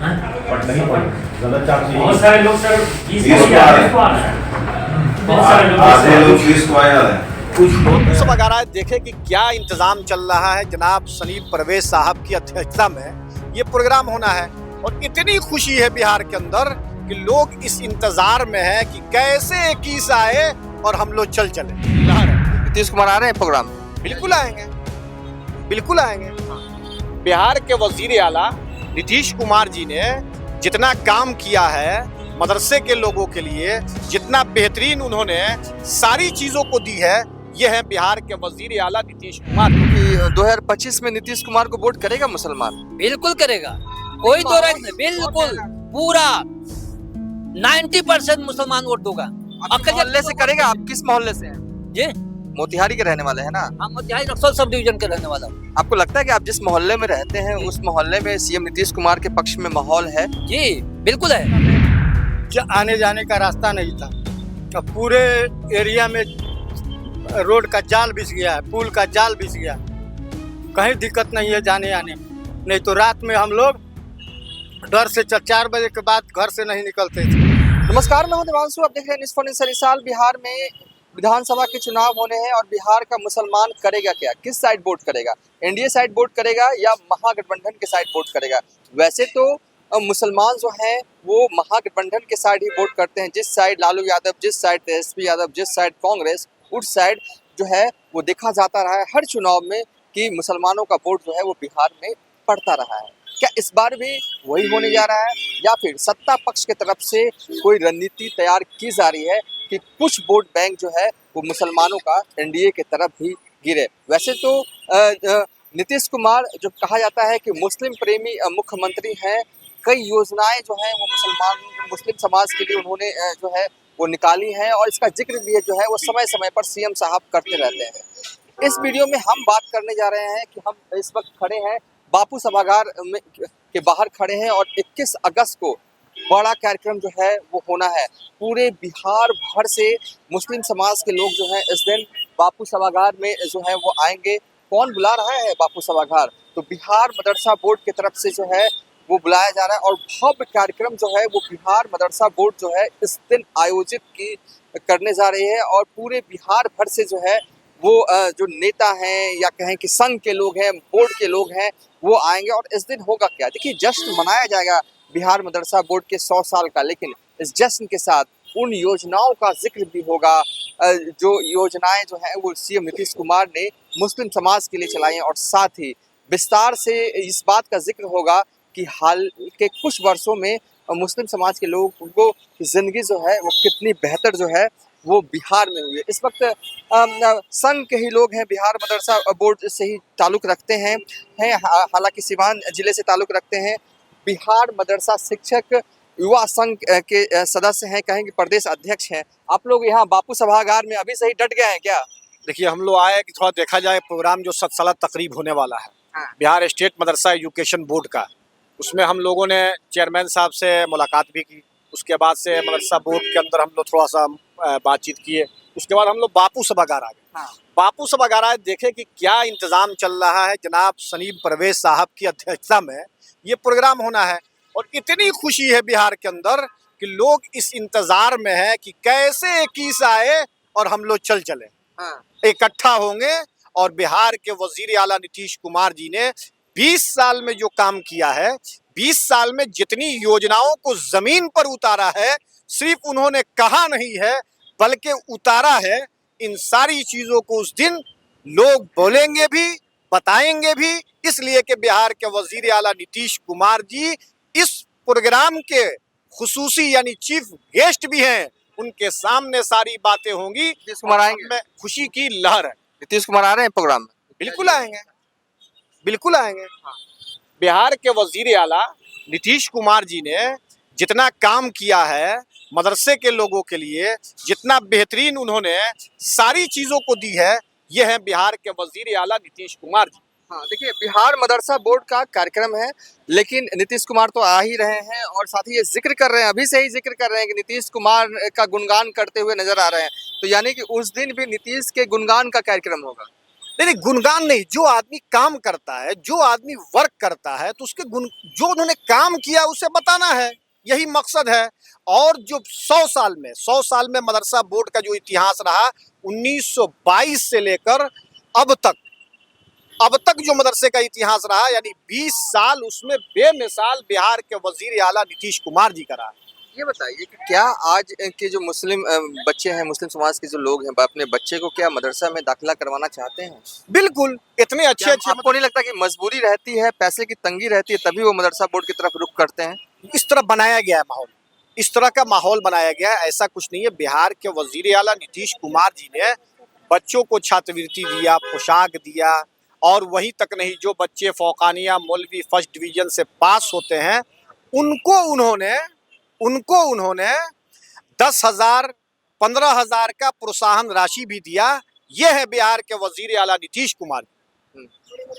पढ़ नहीं पढ़ गलत चाप से बहुत सारे लोग सर 20 20 को आ रहे हैं। बहुत सारे लोग आधे लोग 20 को आए हैं कुछ सब अगर देखें कि क्या इंतजाम चल रहा है जनाब सलीम परवेज साहब की अध्यक्षता में ये प्रोग्राम होना है और इतनी खुशी है बिहार के अंदर कि लोग इस इंतजार में है कि कैसे 21 आए और हम लोग चल चले। नीतीश कुमार आ रहे हैं प्रोग्राम में? बिल्कुल आएंगे, बिल्कुल आएंगे। बिहार के वजीर आला नीतीश कुमार जी ने जितना काम किया है मदरसे के लोगों के लिए, जितना बेहतरीन उन्होंने सारी चीजों को दी है, ये है बिहार के वजीर आला नीतीश कुमार। कि 2025 में नीतीश कुमार को वोट करेगा मुसलमान? बिल्कुल करेगा, कोई दो राय नहीं, बिल्कुल पूरा 90% मुसलमान वोट दूंगा। मोहल्ले से करेगा? आप किस मोहल्ले से हैं? जी मोतिहारी के रहने वाले हैं ना? हम मोतिहारी नक्सल सब डिवीजन के रहने वाला हूँ। आपको लगता है कि आप जिस मोहल्ले में रहते हैं उस मोहल्ले में सीएम नीतीश कुमार के पक्ष में माहौल है? जी बिल्कुल है। आने जाने का रास्ता नहीं था, अब पूरे एरिया में रोड का जाल बिछ गया है, पुल का जाल बिछ गया, कहीं दिक्कत नहीं है जाने आने में। नहीं तो रात में हम लोग डर से 4 बजे के बाद घर से नहीं निकलते थे। नमस्कार, मैं हूं देवांशु। आप देख रहे हैं न्यूज़ फॉर इंसान। इस साल बिहार में विधानसभा के चुनाव होने हैं और बिहार का मुसलमान करेगा क्या? किस साइड वोट करेगा? एनडीए साइड वोट करेगा या महागठबंधन के साइड वोट करेगा? वैसे तो मुसलमान जो हैं वो महागठबंधन के साइड ही वोट करते हैं। जिस साइड लालू यादव, जिस साइड तेजस्वी यादव, जिस साइड कांग्रेस, उस साइड जो है वो देखा जाता रहा है हर चुनाव में कि मुसलमानों का वोट जो है वो बिहार में पड़ता रहा है। क्या इस बार भी वही होने जा रहा है या फिर सत्ता पक्ष की तरफ से कोई रणनीति तैयार की जा रही है कि कुछ वोट बैंक जो है वो मुसलमानों का एनडीए की तरफ भी गिरे? वैसे तो नीतीश कुमार जो कहा जाता है कि मुस्लिम प्रेमी मुख्यमंत्री हैं, कई योजनाएं जो हैं वो मुस्लिम समाज के लिए उन्होंने जो है वो निकाली हैं और इसका जिक्र भी जो है वो समय समय पर सीएम साहब करते रहते हैं। इस वीडियो में हम बात करने जा रहे हैं कि हम इस वक्त खड़े हैं बापू सभागार में के बाहर खड़े हैं और 21 अगस्त को बड़ा कार्यक्रम जो है वो होना है। पूरे बिहार भर से मुस्लिम समाज के लोग जो हैं इस दिन बापू सभागार में जो है वो आएंगे। कौन बुला रहा है बापू सभागार? तो बिहार मदरसा बोर्ड की तरफ से जो है वो बुलाया जा रहा है और भव्य कार्यक्रम जो है वो बिहार मदरसा बोर्ड जो है इस दिन आयोजित करने जा रही है और पूरे बिहार भर से जो है वो जो नेता हैं या कहें कि संघ के लोग हैं, बोर्ड के लोग हैं, वो आएंगे। और इस दिन होगा क्या? देखिए, जश्न मनाया जाएगा बिहार मदरसा बोर्ड के 100 साल का, लेकिन इस जश्न के साथ उन योजनाओं का जिक्र भी होगा जो योजनाएं जो हैं वो सीएम नीतीश कुमार ने मुस्लिम समाज के लिए चलाई हैं और साथ ही विस्तार से इस बात का जिक्र होगा कि हाल के कुछ वर्षों में मुस्लिम समाज के लोगों की जिंदगी जो है वो कितनी बेहतर जो है वो बिहार में हुई है। इस वक्त संघ के ही लोग हैं, बिहार मदरसा बोर्ड से ही ताल्लुक़ रखते हैं हालांकि सिवान जिले से ताल्लुक़ रखते हैं। बिहार मदरसा शिक्षक युवा संघ के सदस्य हैं, कहेंगे प्रदेश अध्यक्ष हैं। आप लोग यहाँ बापू सभागार में अभी से ही डट गए हैं क्या? देखिए, हम लोग आए कि थोड़ा देखा जाए प्रोग्राम जो 7 साल तकरीब होने वाला है बिहार स्टेट मदरसा एजुकेशन बोर्ड का। उसमें हम लोगों ने चेयरमैन साहब से मुलाकात भी की, उसके बाद से मदरसा बोर्ड के अंदर हम लोग थोड़ा सा बातचीत किए, उसके बाद हम लोग बापू सभागार आ गए। बापू सभागार आए, देखे कि क्या इंतजाम चल रहा है जनाब सलीम परवेज साहब की अध्यक्षता में ये प्रोग्राम होना है और इतनी खुशी है बिहार के अंदर कि लोग इस इंतजार में है कि कैसे 21 आए और हम लोग चल चले, इकट्ठा होंगे। और बिहार के वजीर आला नीतीश कुमार जी ने 20 साल में जो काम किया है, 20 साल में जितनी योजनाओं को जमीन पर उतारा है, सिर्फ उन्होंने कहा नहीं है बल्कि उतारा है। इन सारी चीजों को उस दिन लोग बोलेंगे भी, बताएंगे भी, इसलिए कि बिहार के वजीर आला नीतीश कुमार जी इस प्रोग्राम के खुसूसी यानी चीफ गेस्ट भी हैं। उनके सामने सारी बातें होंगी। नीतीश कुमार आएंगे? खुशी की लहर है। नीतीश कुमार आ रहे हैं प्रोग्राम में? बिल्कुल आएंगे, बिल्कुल आएंगे। बिहार के वजीर आला नीतीश कुमार जी ने जितना काम किया है मदरसे के लोगों के लिए, जितना बेहतरीन उन्होंने सारी चीजों को दी है, ये है बिहार के वजीर आला नीतीश कुमार जी। देखिए, बिहार मदरसा बोर्ड का कार्यक्रम है लेकिन नीतीश कुमार तो आ ही रहे हैं और साथ ही ये जिक्र कर रहे हैं, अभी से ही जिक्र कर रहे हैं कि नीतीश कुमार का गुणगान करते हुए नजर आ रहे हैं। तो यानी कि उस दिन भी नीतीश के गुणगान का कार्यक्रम होगा? नहीं, गुणगान नहीं, जो आदमी काम करता है, जो आदमी वर्क करता है, तो उसके गुण, जो उन्होंने काम किया उसे बताना है, यही मकसद है। और जो 100 साल में मदरसा बोर्ड का जो इतिहास रहा, 1922 से लेकर अब तक जो मदरसे का इतिहास रहा, यानी 20 साल, उसमें बेमिसाल बिहार के वजीर आला नीतीश कुमार जी का रहा। ये बताइए कि क्या आज के जो मुस्लिम बच्चे हैं, मुस्लिम समाज के जो लोग हैं, अपने बच्चे को क्या मदरसा में दाखिला करवाना चाहते हैं? बिल्कुल, इतने अच्छे क्या अच्छे आपको नहीं लगता कि मजबूरी रहती है, पैसे की तंगी रहती है, तभी वो मदरसा बोर्ड की तरफ रुख करते हैं? इस तरह बनाया गया है माहौल, इस तरह का माहौल बनाया गया है, ऐसा कुछ नहीं है। बिहार के वजीर आला नीतीश कुमार जी ने बच्चों को छात्रवृत्ति दिया, पोशाक दिया, और वहीं तक नहीं, जो बच्चे फौकानिया मौलवी फर्स्ट डिवीजन से पास होते हैं, उनको उन्होंने 10,000 15,000 का प्रोत्साहन राशि भी दिया। यह है बिहार के वजीर आला नीतीश कुमार।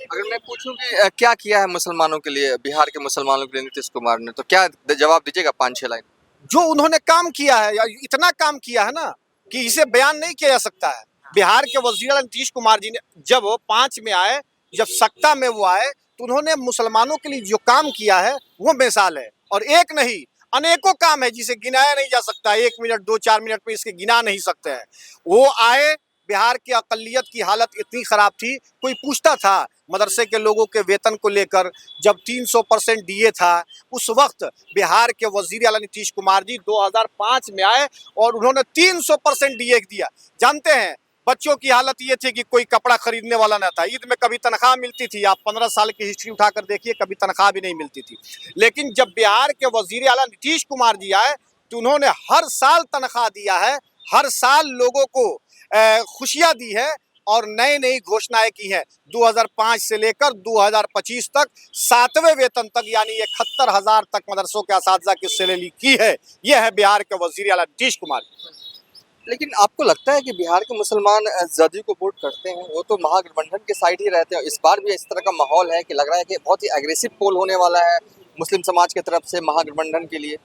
अगर मैं पूछूं कि क्या किया है मुसलमानों के लिए, बिहार के मुसलमानों के लिए नीतीश कुमार ने, तो क्या जवाब दीजिएगा 5-6 लाइन? जो उन्होंने काम किया है, या इतना काम किया है ना कि इसे बयान नहीं किया जा सकता है। बिहार के वजीर आला नीतीश कुमार जी ने जब 5 में आए, जब सत्ता में वो आए, तो उन्होंने मुसलमानों के लिए जो काम किया है वो मिसाल है। और एक नहीं, अनेकों काम है जिसे गिनाया नहीं जा सकता। 1 मिनट 2-4 मिनट में इसके गिना नहीं सकते हैं। वो आए, बिहार की अकलियत की हालत इतनी खराब थी, कोई पूछता था मदरसे के लोगों के वेतन को लेकर, जब 300% डीए था, उस वक्त बिहार के वजीर आला नीतीश कुमार जी 2005 में आए और उन्होंने 300% डीए दिया। जानते हैं, बच्चों की हालत ये थी कि कोई कपड़ा खरीदने वाला ना था। ईद में कभी तनख्वाह मिलती थी, आप 15 साल की हिस्ट्री उठाकर देखिए, कभी तनख्वाह भी नहीं मिलती थी। लेकिन जब बिहार के वजीर आला नीतीश कुमार जी आए, तो उन्होंने हर साल तनख्वाह दिया है, हर साल लोगों को खुशियां दी है और नई नई घोषणाएं की हैं। 2005 से लेकर 2025 तक 7वें वेतन तक, यानी 71,000 तक मदरसों के असातिज़ा की सैलरी की है। यह है बिहार के वजीर आला नीतीश कुमार। लेकिन आपको लगता है कि बिहार के मुसलमान जदयू को वोट करते हैं? वो तो महागठबंधन के साइड ही रहते हैं। इस बार भी इस तरह का माहौल है कि लग रहा है कि बहुत ही एग्रेसिव पोल होने वाला है मुस्लिम समाज की तरफ से महागठबंधन के लिए।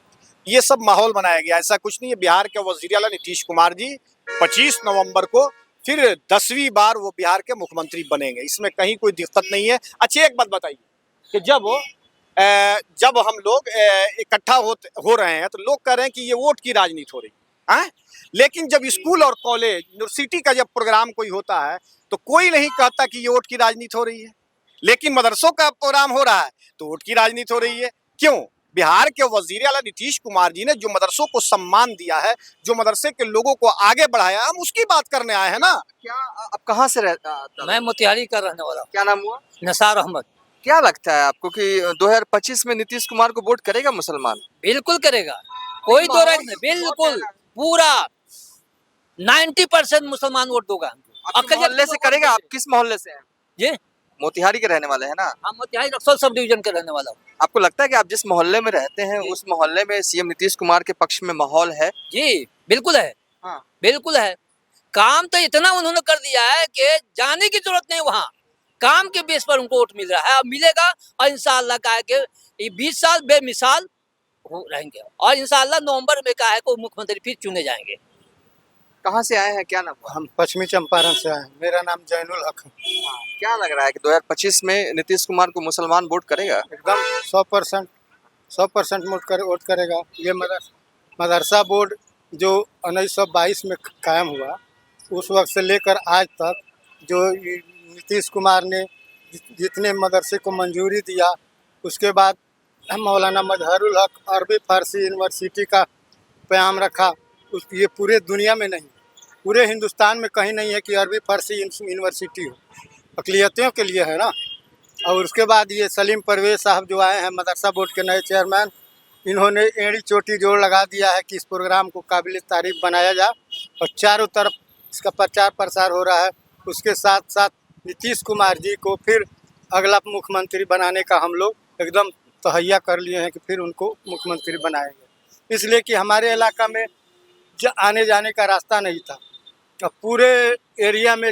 ये सब माहौल बनाया गया, ऐसा कुछ नहीं है। बिहार के वजीर आला नीतीश कुमार जी 25 नवंबर को फिर 10वीं बार वो बिहार के मुख्यमंत्री बनेंगे, इसमें कहीं कोई दिक्कत नहीं है। अच्छा, एक बात बताइए कि जब हम लोग इकट्ठा हो रहे हैं, तो लोग कह रहे हैं कि ये वोट की राजनीति हो रही है, लेकिन जब स्कूल और कॉलेज यूनिवर्सिटी का जब प्रोग्राम कोई होता है, तो कोई नहीं कहता कि ये वोट की राजनीति हो रही है। लेकिन मदरसों का प्रोग्राम हो रहा है तो वोट की राजनीति हो रही है। क्यों? बिहार के वजीर आला नीतीश कुमार जी ने जो मदरसों को सम्मान दिया है, जो मदरसे के लोगों को आगे बढ़ाया, हम उसकी बात करने आए हैं ना। क्या आप कहाँ से रहते? मैं मोतिहारी का रहने वाला हूँ। क्या नाम हुआ? नसार अहमद। क्या लगता है आपको कि 2025 में नीतीश कुमार को वोट करेगा मुसलमान? बिल्कुल करेगा, कोई दो राय नहीं, बिल्कुल पूरा 90% मुसलमान वोट दोगा। आपके मोहल्ले से करेगा? आप किस मोहल्ले से हैं? जी, मोतिहारी के रहने वाले हैं ना? हम मोतिहारी रक्सौल सब डिवीजन के रहने वाला हूँ। आपको लगता है कि आप जिस मोहल्ले में रहते हैं उस मोहल्ले में सीएम नीतीश कुमार के पक्ष में माहौल है? जी बिल्कुल है। हाँ। बिल्कुल है। काम तो इतना उन्होंने कर दिया है कि जाने की जरूरत नहीं, वहाँ काम के बेस पर उनको वोट मिल रहा है, अब मिलेगा। और इंशाअल्लाह का है कि ये 20 साल बेमिसाल हो रहेंगे, और इंशाअल्लाह नवंबर में का है को मुख्यमंत्री फिर चुने जाएंगे। कहाँ से आए हैं? क्या नाम? हम पश्चिमी चंपारण से आए हैं। मेरा नाम जैनुल हक है। क्या लग रहा है कि 2025 में नीतीश कुमार को मुसलमान वोट करेगा? एकदम 100% वोट करेगा। ये मदरसा बोर्ड जो 1922 में कायम हुआ, उस वक्त से लेकर आज तक जो नीतीश कुमार ने जितने मदरसे को मंजूरी दिया, उसके बाद मौलाना मजहरुल हक अरबी फारसी यूनिवर्सिटी का क़याम रखा। ये पूरे दुनिया में नहीं, पूरे हिंदुस्तान में कहीं नहीं है कि अरबी फारसी यूनिवर्सिटी हो। अक़लियतों के लिए है ना। और उसके बाद ये सलीम परवेज़ साहब जो आए हैं मदरसा बोर्ड के नए चेयरमैन, इन्होंने एड़ी चोटी जोड़ लगा दिया है कि इस प्रोग्राम को काबिल तारीफ़ बनाया जाए, और चारों तरफ इसका प्रचार प्रसार हो रहा है। उसके साथ साथ नीतीश कुमार जी को फिर अगला मुख्यमंत्री बनाने का हम लोग एकदम तहैया कर लिए हैं कि फिर उनको मुख्यमंत्री बनाएंगे। इसलिए कि हमारे इलाका में आने जाने का रास्ता नहीं था, अब पूरे एरिया में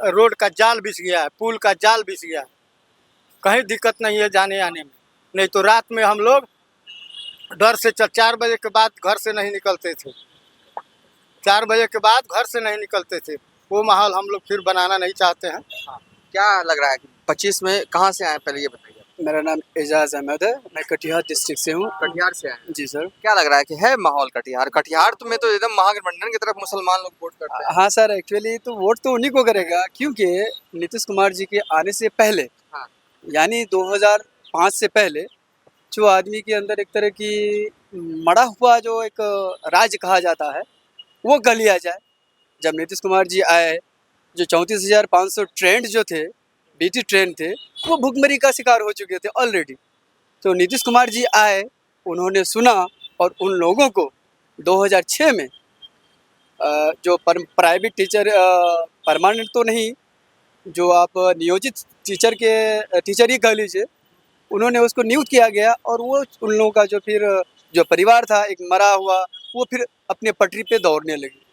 रोड का जाल बिछ गया है, पुल का जाल बिछ गया है, कहीं दिक्कत नहीं है जाने आने में। नहीं तो रात में हम लोग डर से 4 बजे के बाद घर से नहीं निकलते थे। 4 बजे के बाद घर से नहीं निकलते थे। वो माहौल हम लोग फिर बनाना नहीं चाहते हैं। क्या लग रहा है 25 में कहाँ से आए पहले ये बताइए। मेरा नाम एजाज अहमद है, मैं कटिहार डिस्ट्रिक्ट से हूँ। कटिहार से आए जी सर। क्या लग रहा है कि है माहौल कटिहार कटिहार तो में तो एकदम महागठबंधन की तरफ मुसलमान लोग वोट करते हैं। हाँ सर, एक्चुअली तो वोट तो उन्हीं को करेगा, क्योंकि नीतीश कुमार जी के आने से पहले, हाँ। यानी 2005 से पहले जो आदमी के अंदर एक तरह की मरा हुआ जो एक राज कहा जाता है वो गल लिया जाए। जब नीतीश कुमार जी आए, जो 34,500 ट्रेंड जो थे, बीटी ट्रेंड थे, वो भुखमरी का शिकार हो चुके थे ऑलरेडी। तो नीतीश कुमार जी आए, उन्होंने सुना और उन लोगों को 2006 में जो प्राइवेट टीचर, परमानेंट तो नहीं, जो आप नियोजित टीचर ही कह लीजिए, उन्होंने उसको नियुक्त किया गया और वो उन लोगों का जो फिर जो परिवार था एक मरा हुआ, वो फिर अपने पटरी पे दौड़ने लगे।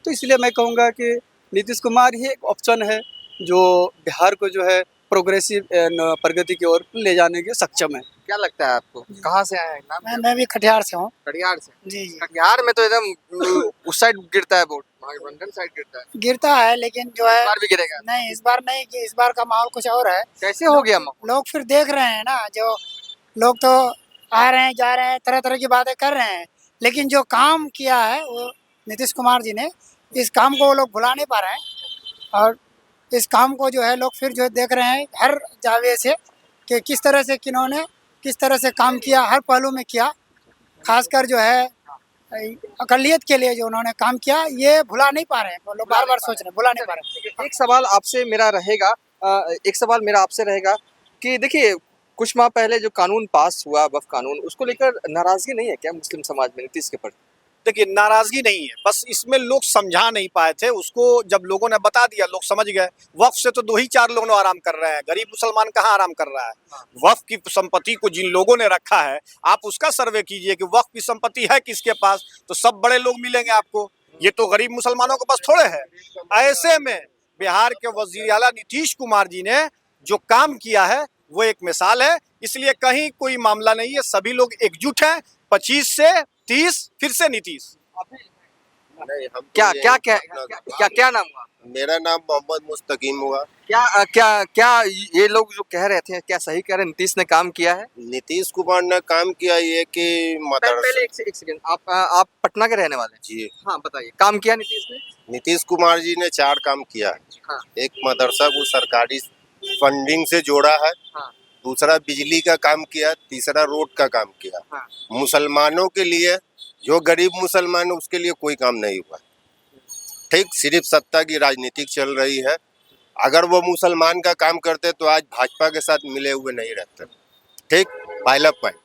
तो इसलिए मैं कहूँगा कि नीतीश कुमार ही एक ऑप्शन है जो बिहार को जो है प्रोग्रेसिव प्रगति की ओर ले जाने के सक्षम है। क्या लगता है आपको कहाँ से आए हैं नाम मैं भी कटिहार से हूँ। कटिहार से। जी जी। कटिहार में तो एकदम उस साइड गिरता है वोट, महागठबंधन साइड गिरता है। गिरता है, लेकिन जो है इस बार भी गिरेगा। नहीं, इस बार नहीं, कि इस बार का माहौल कुछ और है। कैसे हो गया माहौल? लोग फिर देख रहे हैं ना, जो लोग तो आ रहे हैं जा रहे हैं, तरह तरह की बातें कर रहे हैं, लेकिन जो काम किया है वो नीतीश कुमार जी ने, इस काम को वो लोग भुला नहीं पा रहे हैं। और इस काम को जो है लोग फिर जो देख रहे हैं हर जावे से, कि किस तरह से किन्होंने किस तरह से काम किया, हर पहलू में किया। खासकर जो है अकलियत के लिए जो उन्होंने काम किया, ये भुला नहीं पा रहे हैं। वो लोग बार बार सोच रहे हैं, भुला नहीं पा रहे हैं। एक सवाल आपसे मेरा रहेगा, कि देखिए कुछ माह पहले जो कानून पास हुआ, वक्फ कानून, उसको लेकर नाराजगी नहीं है क्या मुस्लिम समाज में नीतीश के प्रति? देखिए, नाराजगी नहीं है, बस इसमें लोग समझा नहीं पाए थे उसको। जब लोगों ने बता दिया, लोग समझ गए। वक्फ से तो 2 ही 4 लोग आराम कर रहे हैं, गरीब मुसलमान कहाँ आराम कर रहा है। वक्फ की संपत्ति को जिन लोगों ने रखा है, आप उसका सर्वे कीजिए कि वक्फ की संपत्ति है किसके पास, तो सब बड़े लोग मिलेंगे आपको। ये तो गरीब मुसलमानों के पास थोड़े है। ऐसे में बिहार के वजीर आला नीतीश कुमार जी ने जो काम किया है वो एक मिसाल है। इसलिए कहीं कोई मामला नहीं है, सभी लोग एकजुट हैं। 25 से 30 फिर से नीतीश। नहीं, हम तो क्या यही क्या क्या अपना- क्या क्या नाम हुआ? मेरा नाम मोहम्मद मुस्तकीम हुआ। क्या क्या क्या ये लोग जो कह रहे थे, क्या सही कह रहे हैं नीतीश ने काम किया है? नीतीश कुमार ने काम किया ये कि पहले एक सेकंड, आप पटना के रहने वाले हैं? जी, हाँ बताइए, काम किया नीतीश ने? नीतीश कुमार जी ने 4 काम किया है। हाँ। एक मदरसा को सरकारी फंडिंग से जोड़ा है। हाँ। दूसरा बिजली का काम किया, तीसरा रोड का काम किया। हाँ। मुसलमानों के लिए, जो गरीब मुसलमान है उसके लिए कोई काम नहीं हुआ। ठीक, सिर्फ सत्ता की राजनीति चल रही है। अगर वो मुसलमान का काम करते तो आज भाजपा के साथ मिले हुए नहीं रहते। ठीक, पहला पॉइंट।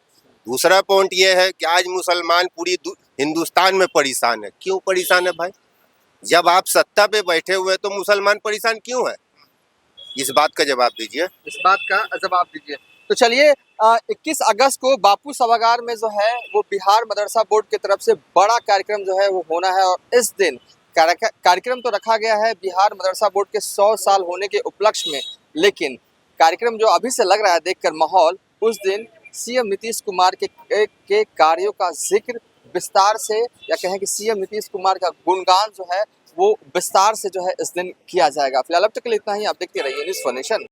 दूसरा पॉइंट ये है कि आज मुसलमान पूरी हिंदुस्तान में परेशान है। क्यों परेशान है भाई? जब आप सत्ता पे बैठे हुए तो मुसलमान परेशान क्यों है? इस बात का जवाब दीजिए। इस बात का जवाब दीजिए। तो चलिए, 21 अगस्त को बापू सभागार में जो है वो बिहार मदरसा बोर्ड की तरफ से बड़ा कार्यक्रम जो है वो होना है। और इस दिन कार्यक्रम तो रखा गया है बिहार मदरसा बोर्ड के 100 साल होने के उपलक्ष्य में, लेकिन कार्यक्रम जो अभी से लग रहा है देखकर माहौल, उस दिन सीएम नीतीश कुमार के कार्यों का जिक्र विस्तार से, या कहें कि सीएम नीतीश कुमार का गुणगान जो है वो विस्तार से जो है इस दिन किया जाएगा। फिलहाल अब तक के लिए इतना ही। आप देखते रहिए न्यूज़ फॉर नेशन।